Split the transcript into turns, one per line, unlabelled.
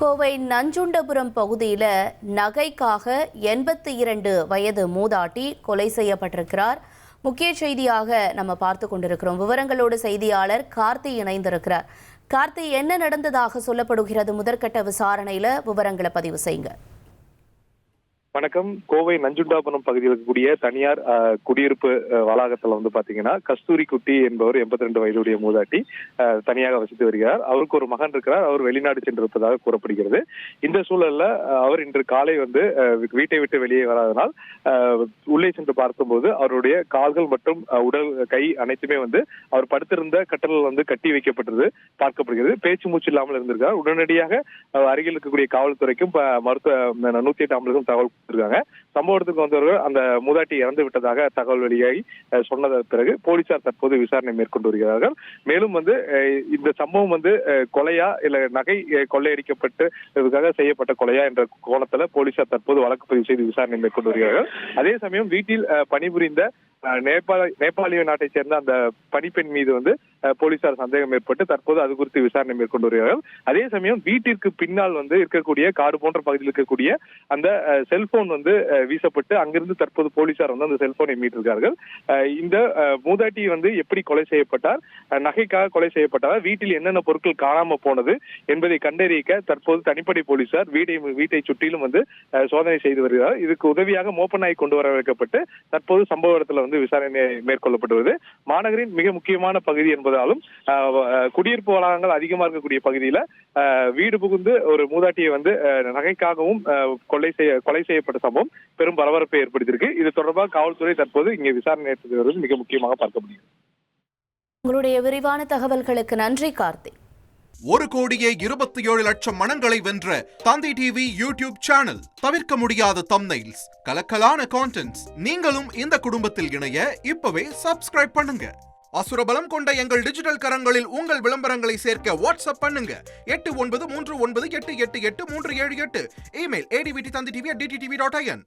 கோவை நஞ்சுண்டபுரம் பகுதியில் நகைக்காக 82 வயது மூதாட்டி கொலை செய்யப்பட்டிருக்கிறார். முக்கிய செய்தியாக நம்ம பார்த்து கொண்டிருக்கிறோம். விவரங்களோடு செய்தியாளர் கார்த்தி இணைந்திருக்கிறார். கார்த்தி, என்ன நடந்ததாக சொல்லப்படுகிறது? முதற்கட்ட விசாரணையில விவரங்களை பதிவு செய்யுங்க.
வணக்கம். கோவை நஞ்சுண்டாபுரம் பகுதியில் இருக்கக்கூடிய தனியார் குடியிருப்பு வளாகத்துல பாத்தீங்கன்னா கஸ்தூரி குட்டி என்பவர் 82 வயதுடைய மூதாட்டி தனியாக வசித்து வருகிறார். அவருக்கு ஒரு மகன் இருக்கிறார். அவர் வெளிநாடு சென்றிருப்பதாக கூறப்படுகிறது. இந்த சூழல்ல அவர் இன்று காலை வீட்டை விட்டு வெளியே வராதனால் உள்ளே சென்று பார்க்கும்போது அவருடைய கால்கள் மற்றும் உடல் கை அனைத்துமே அவர் படுத்திருந்த கட்டலில் கட்டி வைக்கப்பட்டது பார்க்கப்படுகிறது. பேச்சு மூச்சு இல்லாமல் இருந்திருக்கார். உடனடியாக அருகில் இருக்கக்கூடிய காவல்துறைக்கும் மருத்துவ 108 ஆம்புலன்ஸும் தகவல் இருக்காங்க. சம்பவத்துக்கு வந்தவர்கள் அந்த மூதாட்டி இறந்து விட்டதாக தகவல் வெளியாகி சொன்னதற்கு பிறகு போலீசார் தற்போது விசாரணை மேற்கொண்டு வருகிறார்கள். மேலும் இந்த சம்பவம் கொலையா இல்ல நகை கொள்ளையடிக்கப்பட்டு செய்யப்பட்ட கொலையா என்ற கோணத்துல போலீசார் தற்போது வழக்கு பதிவு செய்து விசாரணை மேற்கொண்டு வருகிறார்கள். அதே சமயம் வீட்டில் பணிபுரிந்த நேபாளிய நாட்டை சேர்ந்த அந்த பணிப்பெண் மீது போலீசார் சந்தேகம் ஏற்பட்டு தற்போது அது குறித்து விசாரணை மேற்கொண்டு வருகிறார்கள். அதே சமயம் வீட்டிற்கு பின்னால் இருக்கக்கூடிய காடு போன்ற பகுதியில் இருக்கக்கூடிய அந்த செல்போன் வீசப்பட்டு அங்கிருந்து தற்போது போலீசார் அந்த செல்போனை மீட்டிருக்கார்கள். இந்த மூதாட்டி எப்படி கொலை செய்யப்பட்டார், நகைக்காக கொலை செய்யப்பட்டார், வீட்டில் என்னென்ன பொருட்கள் காணாம போனது என்பதை கண்டறிய தற்போது தனிப்படை போலீசார் வீட்டை சுற்றிலும் சோதனை செய்து வருகிறார். இதுக்கு உதவியாக மோப்ப நாய் கொண்டு வர வைக்கப்பட்டு தற்போது சம்பவ இடத்துல விசாரணை மேற்கொள்ளப்பட்டு வருது. மாநகரின் மிக முக்கியமான பகுதி என்பதாலும் குடியிருப்பு வளாகங்கள் அதிகமாக இருக்கக்கூடிய பகுதியில வீடு புகுந்து ஒரு மூதாட்டியை நகைக்காகவும் கொலை செய்யப்பட்ட சம்பவம் பெரும் பரபரப்பை ஏற்படுத்தியிருக்கு. இது தொடர்பாக காவல்துறை தற்போது இங்கே விசாரணை நடத்தி வருவது மிக முக்கியமாக பார்க்கப்படுகிறது.
உங்களுடைய விரிவான தகவல்களுக்கு நன்றி கார்த்தி.
1,27,00,000 மனங்களை வென்ற தந்தி டிவி யூடியூப் சேனல். தவிர்க்க முடியாத தம்ப்நெயில்ஸ், கலக்கலான கான்டென்ட்ஸ். நீங்களும் இந்த குடும்பத்தில் இணைய இப்பவே சப்ஸ்கிரைப் பண்ணுங்க. அசுரபலம் கொண்ட எங்கள் டிஜிட்டல் கரங்களில் உங்கள் விளம்பரங்களை சேர்க்க வாட்ஸ்அப் பண்ணுங்க. 8939888838. Email advtthanditv@dttv.in.